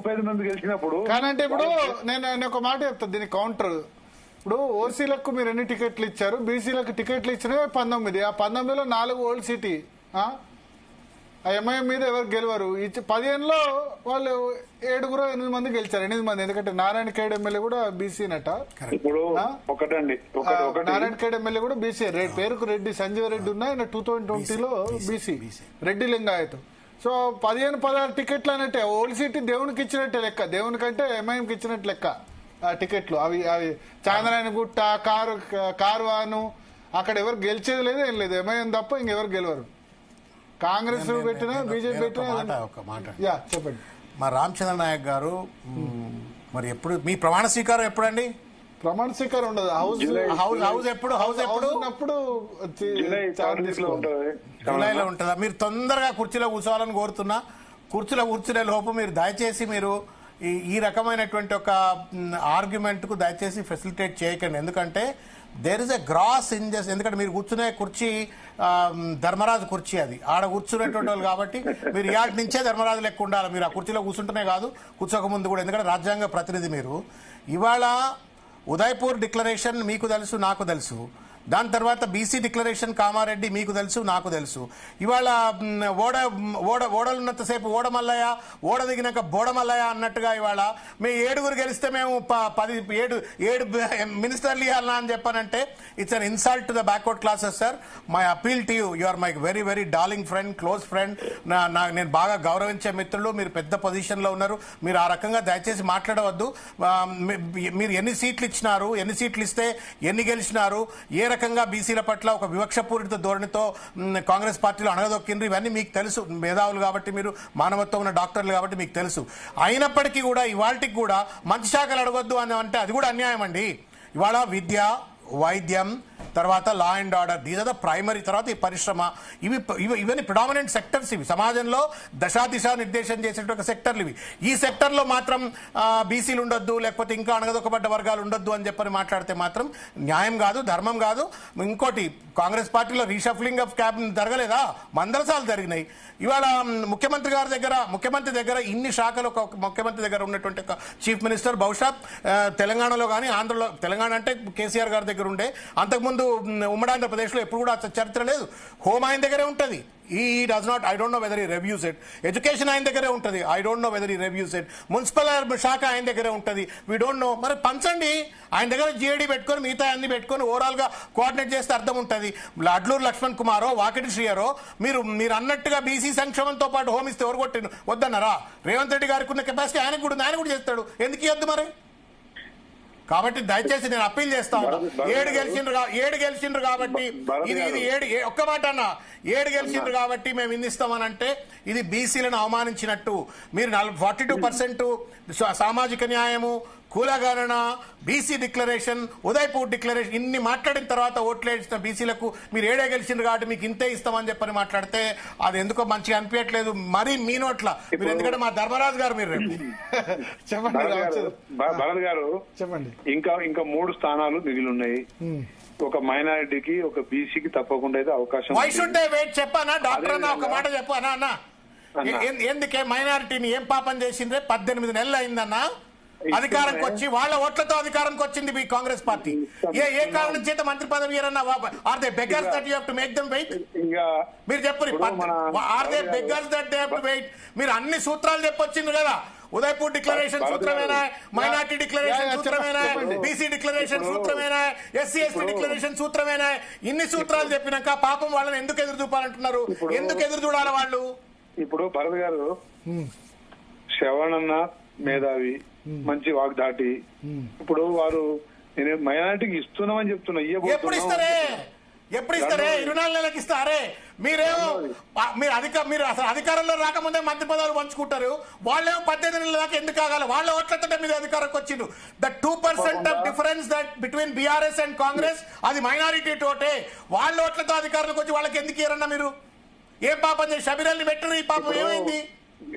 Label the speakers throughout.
Speaker 1: 35 మంది గెలిచినప్పుడు
Speaker 2: కానంటే ఇప్పుడు నేను ఒక మాట చెప్తాను దీనికి కౌంటర్. ఇప్పుడు ఓసీలకు మీరు ఎన్ని టికెట్లు ఇచ్చారు, బీసీలకు టికెట్లు ఇచ్చినవి 19. ఆ 19లో 4 ఓల్డ్ సిటీ. ఆ ఎంఐఎం మీద ఎవరు గెలవరు. 15లో వాళ్ళు 7-8 మంది గెలిచారు. 8 మంది, ఎందుకంటే నారాయణ ఖేడ్ ఎమ్మెల్యే కూడా బీసీ నట.
Speaker 1: ఇప్పుడు ఒకటండి,
Speaker 2: నారాయణ ఖేడ్ ఎమ్మెల్యే కూడా బీసీ. పేరుకు రెడ్డి సంజీవ రెడ్డి ఉన్నా, ఆయన 2020లో బీసీ రెడ్డి లింగాయత్. సో 15-16 టికెట్లు అన్నట్టే. ఓల్డ్ సిటీ దేవునికి ఇచ్చినట్టే లెక్క, దేవునికంటే ఎంఐఎంకి ఇచ్చినట్టు లెక్క టికెట్లు. అవి చాంద్రాయణ గుట్ట, కార్వాను అక్కడ ఎవరు గెలిచేది లేదు, ఏం లేదు. ఎంఐఎం తప్ప ఇంకెవరు గెలవరు. కాంగ్రెస్ పెట్టినా బీజేపీ పెట్టినా. చెప్పండి.
Speaker 3: మా రామచంద్ర నాయక్ గారు మరి ఎప్పుడు మీ ప్రమాణ స్వీకారం ఎప్పుడండి?
Speaker 2: ప్రమాణ స్వీకారం ఉండదు.
Speaker 3: హౌస్ ఎప్పుడు
Speaker 2: ఉన్నప్పుడు
Speaker 3: జూలైలో ఉంటుందా? మీరు తొందరగా కుర్చీలో కూర్చోవాలని కోరుతున్నా. కుర్చీలో కూర్చునే లోపు మీరు దయచేసి మీరు ఈ రకమైనటువంటి ఒక ఆర్గ్యుమెంట్ కు దయచేసి ఫెసిలిటేట్ చేయకండి. ఎందుకంటే దేర్ ఇస్ ఎ గ్రాస్ ఇంజస్. ఎందుకంటే మీరు కూర్చునే కుర్చీ ధర్మరాజు కుర్చీ, అది ఆడ కూర్చునేటువంటి వాళ్ళు కాబట్టి మీరు ఇయాటి నుంచే ధర్మరాజు లెక్క ఉండాలి. మీరు ఆ కుర్చీలో కూర్చుంటూనే కాదు, కూర్చోక ముందు కూడా. ఎందుకంటే రాజ్యాంగ ప్రతినిధి మీరు. ఇవాళ ఉదయపూర్ డిక్లరేషన్ మీకు తెలుసు, నాకు తెలుసు. దాని తర్వాత బీసీ డిక్లరేషన్ కామారెడ్డి మీకు తెలుసు, నాకు తెలుసు. ఇవాళ ఓడలున్నంతసేపు ఓడమల్లయ్య, ఓడ దిగినాక బోడమల్లయ్య అన్నట్టుగా ఇవాళ మేము 7 గెలిస్తే మేము 7 మినిస్టర్లు ఇవ్వాలన్నా అని చెప్పానంటే it's an insult to the backward classes sir. My appeal to you, are my very very darling friend, close friend. నేను బాగా గౌరవించే మిత్రులు. మీరు పెద్ద పొజిషన్లో ఉన్నారు. మీరు ఆ రకంగా దయచేసి మాట్లాడవద్దు. మీరు ఎన్ని సీట్లు ఇచ్చినారు, ఎన్ని సీట్లు ఇస్తే ఎన్ని గెలిచినారు, ఏ రకంగా బీసీల పట్ల ఒక వివక్షపూరిత ధోరణితో కాంగ్రెస్ పార్టీలో అణగదొక్కిండ్రు, ఇవన్నీ మీకు తెలుసు. మేధావులు కాబట్టి, మీరు మానవత్వం ఉన్న డాక్టర్లు కాబట్టి మీకు తెలుసు. అయినప్పటికీ కూడా ఇవాళకి కూడా మంచి శాఖలు అడగొద్దు అని అంటే అది కూడా అన్యాయం అండి. ఇవాళ విద్య, వైద్యం, తర్వాత law and order, these are the primary. తర్వాత ఈ పరిశ్రమ, ఇవన్నీ ప్రిడామినెంట్ సెక్టర్స్. ఇవి సమాజంలో దిశ నిర్దేశం చేసేటువంటి సెక్టర్లు ఇవి. ఈ సెక్టర్లో మాత్రం బీసీలు ఉండొద్దు, లేకపోతే ఇంకా అణగదొక్కబడ్డ వర్గాలు ఉండొద్దు అని చెప్పని మాట్లాడితే మాత్రం న్యాయం కాదు, ధర్మం కాదు. ఇంకోటి, కాంగ్రెస్ పార్టీలో రీషఫ్లింగ్ ఆఫ్ క్యాబినెట్ జరగలేదా? మందరసాలు జరిగినాయి. ఇవాళ ముఖ్యమంత్రి దగ్గర ఇన్ని శాఖలు ఒక ముఖ్యమంత్రి దగ్గర ఉన్నటువంటి ఒక చీఫ్ మినిస్టర్ బహుశా తెలంగాణలో కానీ ఆంధ్రలో, తెలంగాణ అంటే కేసీఆర్ గారి దగ్గర ఉండే, అంతకుముందు ఉమ్మడి ఆంధ్రప్రదేశ్లో ఎప్పుడు కూడా చరిత్ర లేదు. హోమ్ ఆయన దగ్గరే ఉంటుంది. He does not, I don't know whether he reviews it. Education ఆయన దగ్గరే ఉంటుంది. I don't know whether he reviews it. Municipal శాఖ ఆయన దగ్గరే ఉంటుంది. We don't know. మరి పంచండి. ఆయన దగ్గర GAD పెట్టుకొని మిగతా అన్ని పెట్టుకొని ఓవరాల్ గా కోఆర్డినేట్ చేస్తే అర్థం ఉంటుంది. అడ్లూరు లక్ష్మణ్ కుమారో, వాకిటి శ్రీయరో మీరు అన్నట్టుగా బీసీ సంక్షేమంతో పాటు హోమ్ ఇస్తే ఎవరు కొట్టి వద్దన్నారా? రేవంత్ రెడ్డి గారికి ఉన్న కెపాసిటీ ఆయన కూడా చేస్తాడు. ఎందుకు ఇవ్వద్దు మరి? కాబట్టి దయచేసి నేను అప్పీల్ చేస్తా ఉన్నా. 7 గెలిచిండ్రు కాబట్టి ఇది ఒక్క మాట అన్న, 7 గెలిచిండ్రు కాబట్టి మేము ఇందిస్తామనంటే ఇది బీసీలను అవమానించినట్టు. మీరు 42% సామాజిక న్యాయము, కులగణన, బీసీ డిక్లరేషన్, ఉదయపూర్ డిక్లరేషన్ ఇన్ని మాట్లాడిన తర్వాత ఓట్లు వేసిన బీసీలకు మీరు 7 గెలిచిండ్రు కాబట్టి మీకు ఇంతే ఇస్తామని చెప్పని మాట్లాడితే అది ఎందుకో మంచిగా అనిపించట్లేదు. మరీ మీ నోట్ల మీరు, ఎందుకంటే మా ధర్మరాజు గారు మీరు
Speaker 1: భరత్ గారు చెప్పండి. ఇంకా 3 స్థానాలు మిగిలి ఉన్నాయి. ఒక మైనారిటీకి, ఒక బీసీకి తప్పకుండా అయితే అవకాశం.
Speaker 3: Why should they wait? చెప్పానా డాక్టర్ అన్న, ఒక మాట చెప్పానా అన్న? ఎందుకే మైనారిటీని ఏం పాపం చేసిందే? 18 నెలలు అయిందన్నా అధికారంకి వచ్చి. వాళ్ళ ఓట్లతో అధికారంకి వచ్చింది మీ కాంగ్రెస్ పార్టీ. ఏ కారణం చేత మంత్రి పదవి ఇయ్యరన్నా? Are they beggars that you have to make them wait? మీరు చెప్పండి. Are they beggars that they have to wait? మీరు అన్ని సూత్రాలు చెప్పొచ్చింది కదా. ఉదయపూర్ డిక్లరేషన్ సూత్రమేనా, మైనార్టీ డిక్లరేషన్ సూత్రమేనా, బీసీ డిక్లరేషన్ సూత్రమేనా, ఎస్సీ ఎస్టీ డిక్లరేషన్ సూత్రమేనా? ఇన్ని సూత్రాలు చెప్పినాక పాపం వాళ్ళని ఎందుకు ఎదురు చూపాలంటున్నారు? ఎందుకు ఎదురు చూడాలి వాళ్ళు?
Speaker 1: ఇప్పుడు భరత్ గారు, శ్రవణన్న మేధావి, మంచి వాగ్దాటి. ఇప్పుడు వారు నేను మైనారిటీకి ఇస్తున్నామని చెప్తున్నా.
Speaker 3: ఎప్పుడు ఇస్తారే? 24 నెలలకు ఇస్తారే? మీరు అసలు అధికారంలో రాకముందే మంత్రి పదవులు పంచుకుంటారు. వాళ్ళేమో 18 నెలల దాకా ఎందుకు కాగాలి? వాళ్ళ ఓట్లతో మీద అధికారంకి వచ్చిండు. The 2% of difference that between BRS and Congress, అది మైనారిటీ తోటే. వాళ్ళ ఓట్లతో అధికారంలోకి వచ్చి వాళ్ళకి ఎందుకు ఇయ్యరన్నా? మీరు ఏం పాపం చేసి షబీరల్ని పెట్టరు? ఈ పాపం ఏమైంది?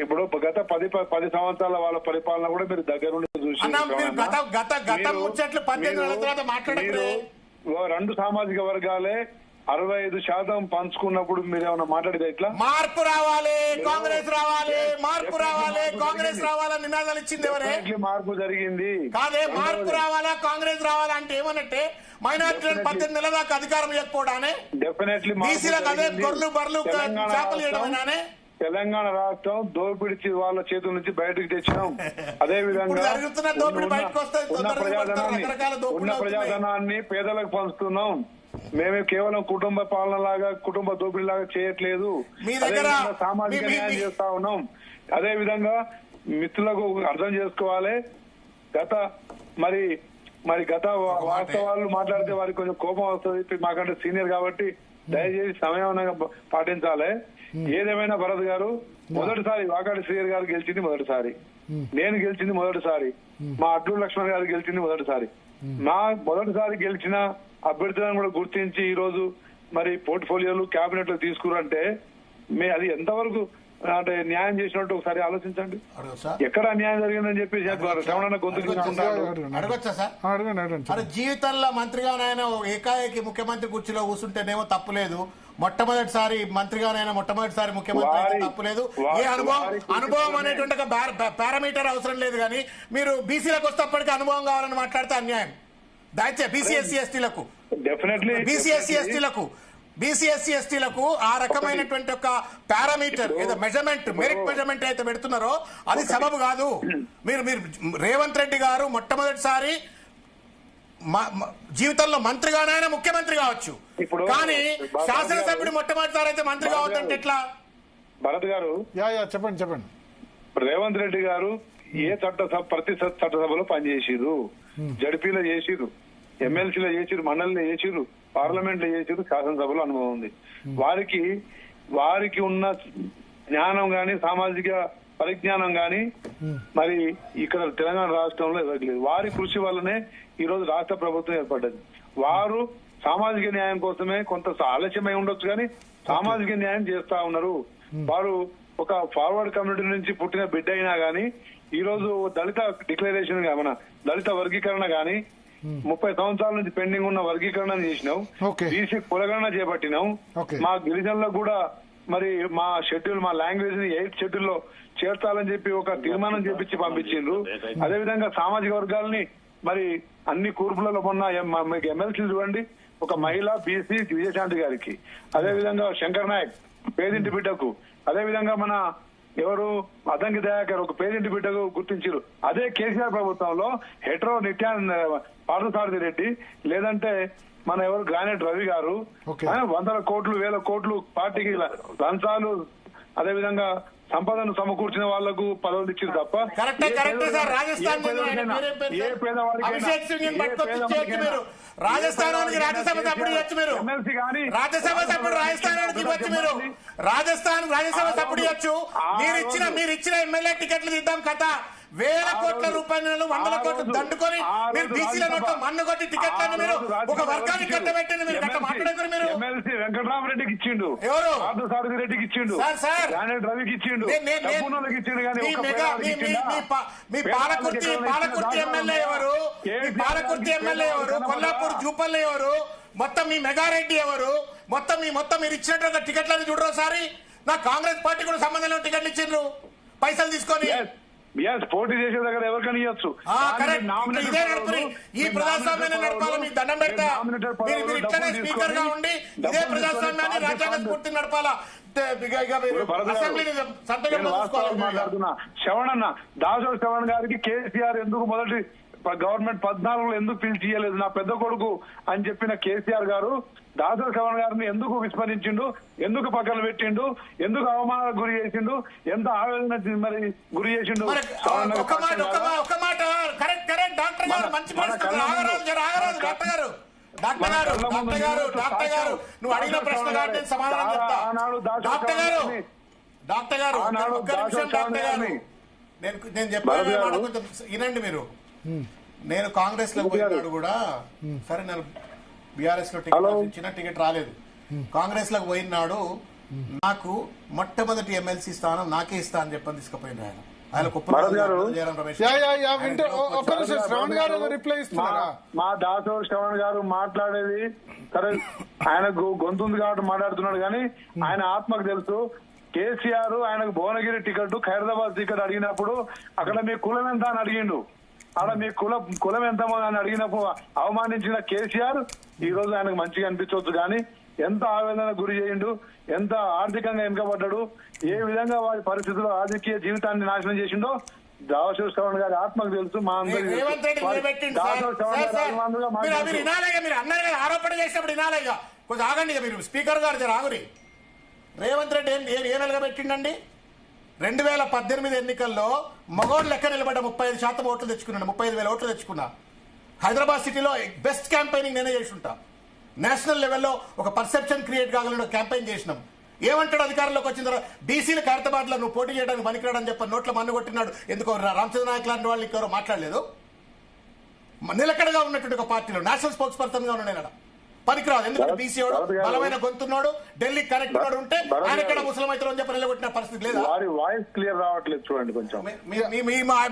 Speaker 1: ఇప్పుడు గత 10 సంవత్సరాల వాళ్ళ పరిపాలన కూడా మీరు దగ్గర నుండి చూసి,
Speaker 3: గత ముచ్చట్లు 18 నెలల తర్వాత మాట్లాడరు.
Speaker 1: 2 సామాజిక వర్గాలే 65% పంచుకున్నప్పుడు మీరు ఏమైనా మాట్లాడేది ఇట్లా
Speaker 3: మార్పు రావాలి, కాంగ్రెస్ రావాలి, మార్పు రావాలి, కాంగ్రెస్ రావాలని నినాదాలు ఇచ్చింది ఎవరే?
Speaker 1: మార్పు జరిగింది
Speaker 3: కాదే, మార్పు రావాలా కాంగ్రెస్ రావాలా అంటే ఏమనంటే మైనార్టీలను 18 నెలల దాకా అధికారం ఇవ్వకపోవడానే,
Speaker 1: డెఫినెట్లీ
Speaker 3: బీసీలకు అదే గొర్రెలు బర్రెలు చేపలు చేయడమేనానే.
Speaker 1: తెలంగాణ రాష్ట్రం దోపిడిచి వాళ్ళ చేతుల నుంచి బయటకు తెచ్చినాం. అదే విధంగా ఉన్న ప్రజాధనాన్ని పేదలకు పంచుతున్నాం. మేమే కేవలం కుటుంబ పాలన లాగా, కుటుంబ దోపిడీ లాగా చేయట్లేదు. సామాజిక న్యాయం చేస్తా ఉన్నాం. అదే విధంగా మిత్రులకు అర్థం చేసుకోవాలి. మరి గత వాస్తవాలు మాట్లాడితే వారికి కొంచెం కోపం వస్తుంది. మాకంటే సీనియర్ కాబట్టి దయచేసి సమయం పాటించాలి. ఏదేమైనా భరత్ గారు మొదటిసారి వాకాటి శ్రీయర్ గారు గెలిచింది మొదటిసారి, నేను గెలిచింది మొదటిసారి, మా అడ్లూరు లక్ష్మణ్ గారు గెలిచింది మొదటిసారి. మా మొదటిసారి గెలిచిన అభ్యర్థులను కూడా గుర్తించి ఈ రోజు మరి పోర్ట్ఫోలియోలు క్యాబినెట్ లో తీసుకురంటే అది ఎంతవరకు అంటే న్యాయం చేసినట్టు ఒకసారి ఆలోచించండి. ఎక్కడ అన్యాయం జరిగిందని చెప్పి శ్రవణ
Speaker 3: గొంతు జీవితంలో మంత్రిగానైనా ఏకాఏకి ముఖ్యమంత్రి కుర్చీలో కూర్చుంటేనేమో తప్పులేదు, మొట్టమొదటిసారి మంత్రిగానైనా మొట్టమొదటిసారి ముఖ్యమంత్రి తప్పులేదు. ఏ అనుభవం అనేటువంటి పారామీటర్ అవసరం లేదు. కానీ మీరు బీసీలకు వస్తేప్పటికీ అనుభవం కావాలని మాట్లాడితే అన్యాయం. దయచేసి బీసీఎస్సీ ఎస్టీలకు ఆ రకమైనటువంటి ఒక పారామీటర్ ఏదో మెజర్మెంట్, మెరిట్ మెజర్మెంట్ అయితే పెడుతున్నారో అది సబబు కాదు. మీరు రేవంత్ రెడ్డి గారు మొట్టమొదటిసారి జీవితంలో మంత్రిగానైనా ముఖ్యమంత్రి కావచ్చు, కానీ శాసనసభ్యుడు మొట్టమొదటిసారి అయితే మంత్రి కావద్దంటే ఎట్లా?
Speaker 1: భరత్ గారు
Speaker 2: చెప్పండి.
Speaker 1: రేవంత్ రెడ్డి గారు ప్రతి చట్టసభలో పనిచేసిరు, జడ్పీలో చేసిరు, ఎమ్మెల్సీలో చేసిరు, మండలిలో చేసిరు, పార్లమెంట్ లో చేసిరు, శాసనసభలో అనుభవం ఉంది. వారికి ఉన్న జ్ఞానం గాని, సామాజిక పరిజ్ఞానం గాని మరి ఇక్కడ తెలంగాణ రాష్ట్రంలో ఇవ్వట్లేదు. వారి కృషి వల్లనే ఈ రోజు రాష్ట్ర ప్రభుత్వం ఏర్పడ్డది. వారు సామాజిక న్యాయం కోసమే కొంత ఆలస్యమై ఉండొచ్చు కానీ సామాజిక న్యాయం చేస్తా ఉన్నారు. వారు ఒక ఫార్వర్డ్ కమ్యూనిటీ నుంచి పుట్టిన బిడ్డ అయినా గానీ ఈ రోజు దళిత డిక్లరేషన్ మన దళిత వర్గీకరణ గాని 30 సంవత్సరాల నుంచి పెండింగ్ ఉన్న వర్గీకరణ చేసినాం, బీసీ కులగణన చేపట్టినాం. మా గిరిజనులకు కూడా మరి మా షెడ్యూల్, మా లాంగ్వేజ్ ని 8th షెడ్యూల్ లో చేర్చాలని చెప్పి ఒక తీర్మానం చేపించి పంపించిండ్రు. అదేవిధంగా సామాజిక వర్గాలని మరి అన్ని కూర్పులలో మొన్న మీకు ఎమ్మెల్సీ చూడండి, ఒక మహిళ బీసీ విజయశాంతి గారికి, అదేవిధంగా శంకర్ నాయక్ పేదింటి బిడ్డకు, అదేవిధంగా మన ఎవరు అద్దంకి దయాకర్ ఒక పేదింటి బిడ్డకు గుర్తించారు. అదే కేసీఆర్ ప్రభుత్వంలో హెట్రో పార్థసారథి రెడ్డి లేదంటే మన ఎవరు గ్రానైట్ రవి గారు 100 కోట్లు 1000 కోట్లు పార్టీకి లంచాలు అదేవిధంగా సంపదను సమకూర్చిన వాళ్లకు పదవులు ఇచ్చారు తప్ప
Speaker 3: రాజస్థానానికి రాజ్యసభ సభ్యుడు ఇవ్వచ్చు, మీరు రాజ్యసభ సభ్యుడు రాజస్థానానికి ఇవ్వచ్చు, మీరు రాజ్యసభ సభ్యుడు ఇవ్వచ్చు. మీరు ఇచ్చిన ఎమ్మెల్యే టికెట్లు ఇద్దాం కథ. 1000 కోట్ల రూపాయలు 100 కోట్లు దండుకొని మీరు బీసీల నోట్లో మన్ను కొట్టి టికెట్లను మీరు ఒక వర్గానికి కట్టబెట్టండి. మీరు గట్ట మాట్లాడతారు. మీరు
Speaker 1: ఎమ్మెల్సీ వెంకటరామరెడ్డికి ఇచ్చిండు,
Speaker 3: ఎవరు
Speaker 1: పార్థసారథి రెడ్డికి ఇచ్చిండు, రవికి ఇచ్చిండు,
Speaker 3: మీ పాలకుర్తి ఎమ్మెల్యే ఎవరు? మీ పాలకుర్తి ఎమ్మెల్యే ఎవరు? కొల్లాపూర్ జూపల్లి ఎవరు? మొత్తం మీ మెగారెడ్డి ఎవరు? మొత్తం మీరు ఇచ్చినట్టు టికెట్లను చూడరు సారి. నా కాంగ్రెస్ పార్టీ కూడా సంబంధం లేని టికెట్లు ఇచ్చిండ్రు పైసలు తీసుకొని.
Speaker 1: పోటీ చేసే దగ్గర ఎవరికైనా ఇవ్వచ్చు.
Speaker 3: ఈ ప్రజాస్వామ్యాన్ని నడపాలి. మీ దండం పెడతా. మీరు ఇట్లనే స్పీకర్ గా ఉండి ఇదే ప్రజాస్వామ్యాన్ని రాజ్యాంగ స్ఫూర్తిని నడపాలా.
Speaker 1: మాట్లాడుతున్నా శ్రవణ్ దాసోడు శ్రవణ్ గారికి కేసీఆర్ ఎందుకు మొదటి గవర్నమెంట్ 14లో ఎందుకు పిలిచి ఇయ్యలేదు నా పెద్ద కొడుకు అని చెప్పిన కేసీఆర్ గారు దాసోడు శ్రవణ్ గారిని ఎందుకు విస్మరించిండు, ఎందుకు పక్కన పెట్టిండు, ఎందుకు అవమానాలకు గురి చేసిండు, ఎంత ఆవేదన మరి గురి చేసిండు.
Speaker 3: నువ్వు అడిగిన ప్రశ్న కాబట్టి సమాధానం చెప్తా. డాక్టర్ గారు నేను చెప్పాను కొంచెం వినండి మీరు. నేను కాంగ్రెస్ లో పోయినాడు కూడా, సరే నేను బీఆర్ఎస్ లో చిన్న టికెట్ రాలేదు. కాంగ్రెస్ లోకి పోయినాడు నాకు మొట్టమొదటి ఎమ్మెల్సీ స్థానం నాకే ఇస్తా అని చెప్పని తీసుకుపోయిన ఆయన. ఆయన
Speaker 1: భరత్ గారు,
Speaker 2: వింటే ఒక్క నిమిషం శ్రవణ్ గారు రిప్లై ఇస్తున్నారా?
Speaker 1: మా దాసోర్ శ్రవణ్ గారు మాట్లాడేది సరే, ఆయన గొంతుంది కాబట్టి మాట్లాడుతున్నాడు, కానీ ఆయన ఆత్మకు తెలుసు. కేసీఆర్ ఆయనకు భువనగిరి టికెట్, ఖైరదాబాద్ టికెట్ అడిగినప్పుడు అక్కడ మీ కులం ఎంత అని అడిగిండు. అక్కడ మీ కులం ఎంత అని అడిగినప్పుడు అవమానించిన కేసీఆర్ ఈ రోజు ఆయనకు మంచిగా అనిపించవచ్చు, కానీ ఎంత ఆవేదన గురి చేయిండు, ఎంత ఆర్థికంగా వెనుకబడ్డాడు, ఏ విధంగా వారి పరిస్థితుల్లో రాజకీయ జీవితాన్ని నాశనం చేసిండో దాసోర్ శ్రవణ్ గారి ఆత్మకు తెలుసు. మా అందరికీ
Speaker 3: ఆరోపణ చేసినప్పుడు వినాలయ్యా, కొంచెం ఆగండి. మీరు స్పీకర్ గారు ఆగురి. రేవంత్ రెడ్డి ఏం నిలబెట్టిండండి? 2018 ఎన్నికల్లో మగోడు లెక్క నిలబడ్డ 35% ఓట్లు తెచ్చుకున్నాను, 35,000 ఓట్లు తెచ్చుకున్నా. హైదరాబాద్ సిటీలో బెస్ట్ క్యాంపెయినింగ్ నేనే చేసి ఉంటా. నేషనల్ లెవెల్లో ఒక పర్సెప్షన్ క్రియేట్ కాగలను క్యాంపెయిన్ చేసినాం. ఏమంటాడు అధికారంలోకి వచ్చిన తర్వాత? బీసీలు ఖైరతాబాద్లో నువ్వు పోటీ చేయడానికి పనికిరాడని చెప్పి నోట్ల మన్ను కొట్టినాడు. ఎందుకో రామచంద్ర నాయక్ లాంటి వాళ్ళు ఇంకెవరో మాట్లాడలేదు. నిలకడగా ఉన్నటువంటి ఒక పార్టీలో నేషనల్ స్పోక్స్ పర్సన్ గా ఉన్నాడు. పనికిరాదు, ఎందుకంటే బీసీ బలమైన గొంతున్నాడు, ఢిల్లీ కనెక్ట్ ఉన్నాడు ఉంటే ఆయన ఇక్కడ ముస్లిం అయితే అని చెప్పి నిలబెట్టిన పరిస్థితి లేదు.
Speaker 1: వాయిస్ క్లియర్ రావట్లేదు, చూడండి కొంచెం.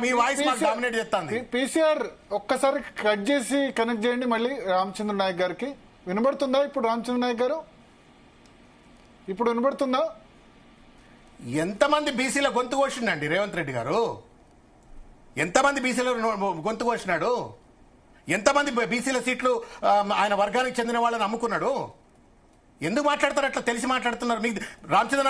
Speaker 3: మీ వాయిస్ మాకు డామినేట్ చేస్తాంది.
Speaker 2: పీసీఆర్ ఒక్కసారి కట్ చేసి కనెక్ట్ చేయండి మళ్ళీ రామచంద్ర నాయక్ గారికి. వినబడుతుందా ఇప్పుడు రామచంద్ర నాయక్ గారు? ఇప్పుడు వినబడుతుందా?
Speaker 3: ఎంతమంది బీసీల గొంతు కోసిండండి రేవంత్ రెడ్డి గారు? ఎంతమంది బీసీల గొంతు కోసినాడు? ఎంతమంది బీసీల సీట్లు ఆయన వర్గానికి చెందిన వాళ్ళని అమ్ముకున్నాడు? ఎందుకు మాట్లాడతారు అట్లా? తెలిసి మాట్లాడుతున్నారు. మీకు రామచంద్ర